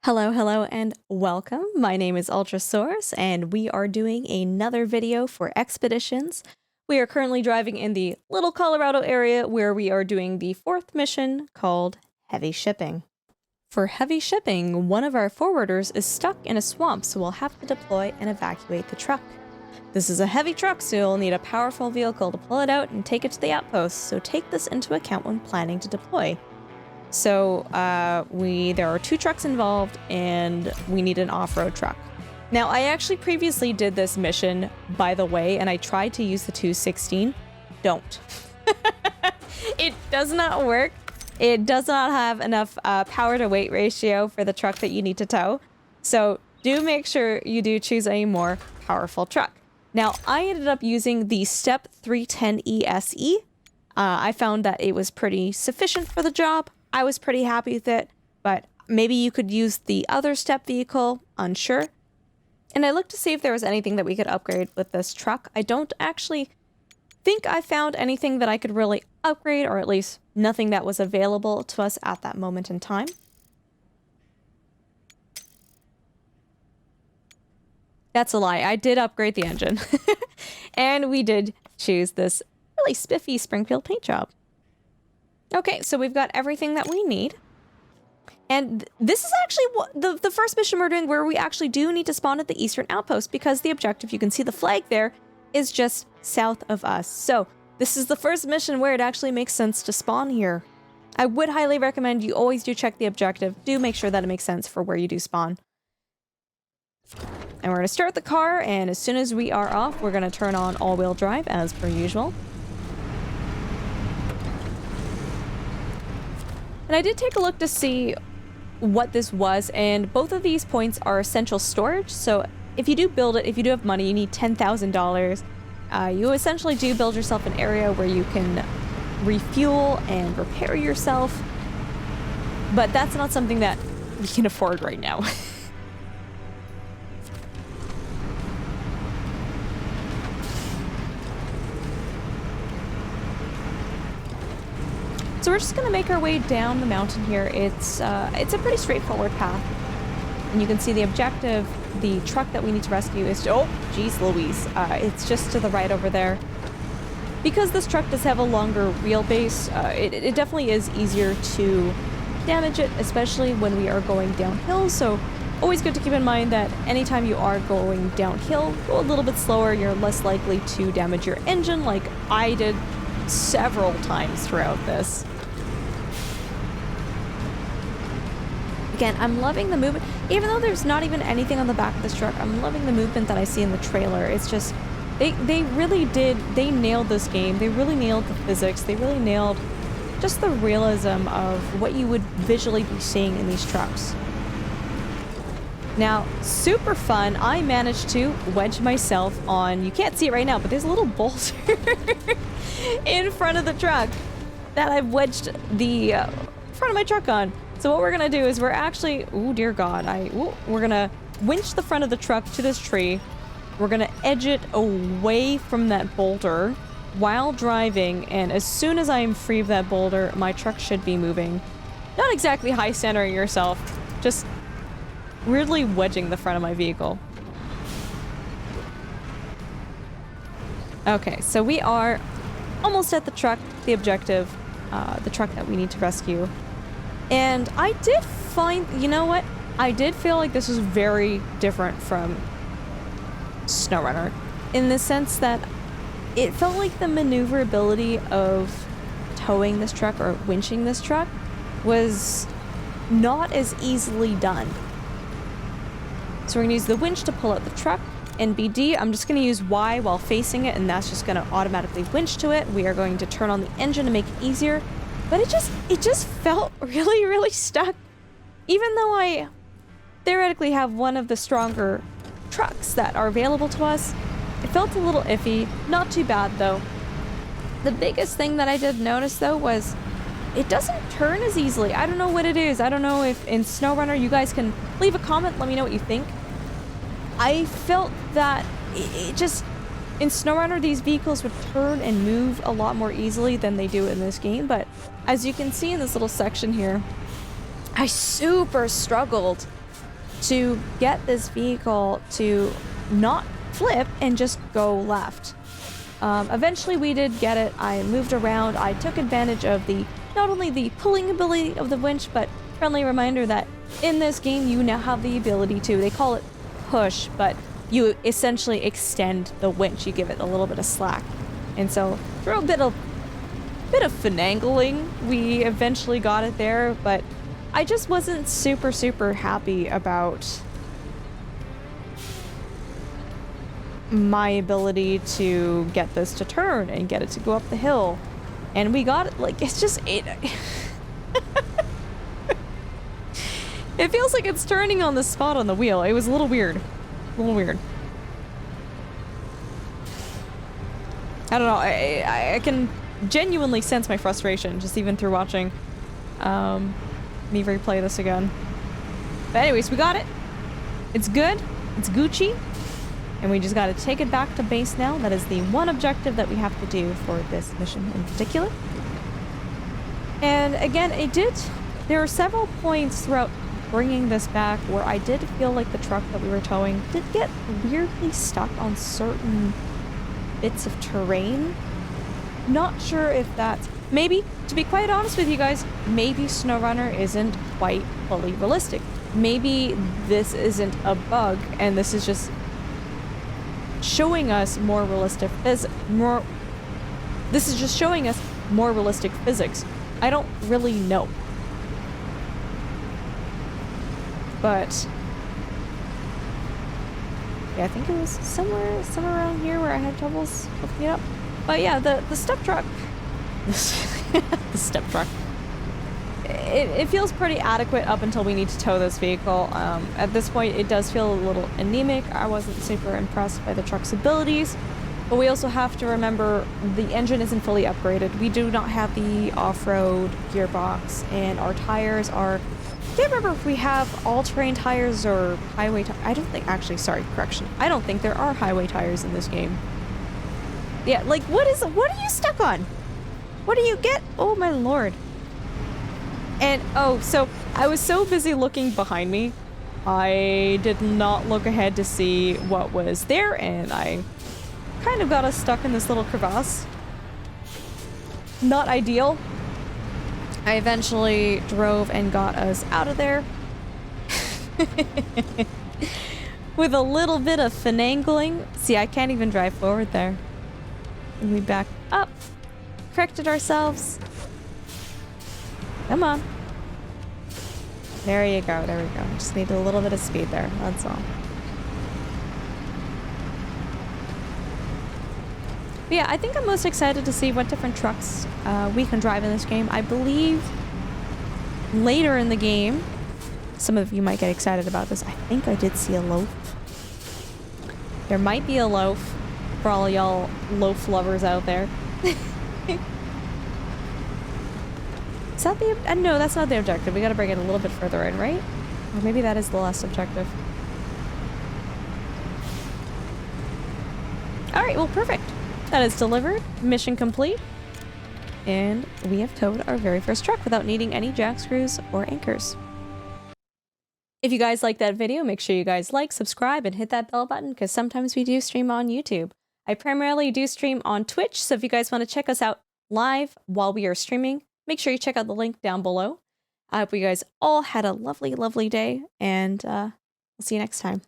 Hello, hello, and welcome. My name is Ultrasource, and we are doing another video for Expeditions. We are currently driving in the Little Colorado area where we are doing the fourth mission called Heavy Shipping. For Heavy Shipping, one of our forwarders is stuck in a swamp, so we'll have to deploy and evacuate the truck. This is a heavy truck, so you'll need a powerful vehicle to pull it out and take it to the outpost, so take this into account when planning to deploy. So there are two trucks involved and we need an off-road truck. Now, I actually previously did this mission, by the way, and I tried to use the 216. Don't. It does not work. It does not have enough power to weight ratio for the truck that you need to tow. So do make sure you do choose a more powerful truck. Now, I ended up using the Step 310 ESE. I found that it was pretty sufficient for the job. I was pretty happy with it, but maybe you could use the other step vehicle, unsure. And I looked to see if there was anything that we could upgrade with this truck. I don't actually think I found anything that I could really upgrade, or at least nothing that was available to us at that moment in time. That's a lie. I did upgrade the engine. And we did choose this really spiffy Springfield paint job. Okay, so we've got everything that we need. And this is actually what the first mission we're doing where we actually do need to spawn at the eastern outpost because the objective, you can see the flag there, is just south of us. So this is the first mission where it actually makes sense to spawn here. I would highly recommend you always do check the objective. Do make sure that it makes sense for where you do spawn. And we're going to start the car, and as soon as we are off, we're going to turn on all-wheel drive as per usual. And I did take a look to see what this was, and both of these points are essential storage. So if you do build it, if you do have money, you need $10,000. You essentially do build yourself an area where you can refuel and repair yourself. But that's not something that we can afford right now. So we're just going to make our way down the mountain here. It's a pretty straightforward path. And you can see the objective, the truck that we need to rescue is... Oh, geez Louise. It's just to the right over there. Because this truck does have a longer wheelbase, it definitely is easier to damage it, especially when we are going downhill. So always good to keep in mind that anytime you are going downhill, go a little bit slower, you're less likely to damage your engine like I did several times throughout this. Again, I'm loving the movement. Even though there's not even anything on the back of this truck, I'm loving the movement that I see in the trailer. It's just, they really did, they nailed this game. They really nailed the physics. They really nailed just the realism of what you would visually be seeing in these trucks. Now, super fun, I managed to wedge myself on, you can't see it right now, but there's a little boulder in front of the truck that I've wedged the front of my truck on. So what we're gonna do is we're actually, oh dear God, we're gonna winch the front of the truck to this tree. We're gonna edge it away from that boulder while driving, and as soon as I am free of that boulder, my truck should be moving. Not exactly high centering yourself, just weirdly wedging the front of my vehicle. Okay, so we are almost at the truck, the objective, the truck that we need to rescue. And I did find, you know what? I did feel like this was very different from SnowRunner in the sense that it felt like the maneuverability of towing this truck or winching this truck was not as easily done. So we're going to use the winch to pull out the truck. In BD, I'm just going to use Y while facing it, and that's just going to automatically winch to it. We are going to turn on the engine to make it easier. But it just felt really, really stuck. Even though I theoretically have one of the stronger trucks that are available to us, it felt a little iffy. Not too bad, though. The biggest thing that I did notice, though, was it doesn't turn as easily. I don't know what it is. I don't know if in SnowRunner you guys can leave a comment, let me know what you think. I felt that it just... In SnowRunner, these vehicles would turn and move a lot more easily than they do in this game, but as you can see in this little section here, I super struggled to get this vehicle to not flip and just go left. Eventually we did get it. I moved around. I took advantage of not only the pulling ability of the winch, but friendly reminder that in this game you now have the ability to, they call it push, but you essentially extend the winch. You give it a little bit of slack. And so through a bit of finagling, we eventually got it there, but I just wasn't super happy about my ability to get this to turn and get it to go up the hill. And we got it, like, it's just, it feels like it's turning on the spot on the wheel. It was a little weird. I don't know, I can genuinely sense my frustration just even through watching me replay this again. But anyways, we got it. It's good. It's Gucci. And we just got to take it back to base now. That is the one objective that we have to do for this mission in particular. And again, there were several points throughout bringing this back where I did feel like the truck that we were towing did get weirdly stuck on certain bits of terrain. Not sure if that's... Maybe, to be quite honest with you guys, maybe SnowRunner isn't quite fully realistic. Maybe this isn't a bug and this is just showing us more realistic this is just showing us more realistic physics. I don't really know. But yeah, I think it was somewhere around here where I had troubles hooking it up. But yeah, the step truck the step truck, it feels pretty adequate up until we need to tow this vehicle. At this point it does feel a little anemic. I wasn't super impressed by the truck's abilities, but we also have to remember the engine isn't fully upgraded. We do not have the off-road gearbox, and our tires are... I can't remember if we have all-terrain tires or highway tires. I don't think... Actually, sorry, correction. I don't think there are highway tires in this game. Yeah, like, what are you stuck on? What do you get? Oh my lord. And, oh, so I was so busy looking behind me, I did not look ahead to see what was there, and I kind of got us stuck in this little crevasse. Not ideal. I eventually drove and got us out of there. With a little bit of finagling. See, I can't even drive forward there. And we backed up. Corrected ourselves. Come on. There you go, there we go. Just need a little bit of speed there, that's all. But yeah, I think I'm most excited to see what different trucks we can drive in this game. I believe later in the game, some of you might get excited about this. I think I did see a loaf. There might be a loaf for all y'all loaf lovers out there. Is that the... no, that's not the objective. We gotta bring it a little bit further in, right? Or maybe that is the last objective. Alright, well, perfect. That is delivered. Mission complete. And we have towed our very first truck without needing any jack screws or anchors. If you guys like that video, make sure you guys like, subscribe, and hit that bell button, because sometimes we do stream on YouTube. I primarily do stream on Twitch, so if you guys want to check us out live while we are streaming, make sure you check out the link down below. I hope you guys all had a lovely, lovely day, and we'll see you next time.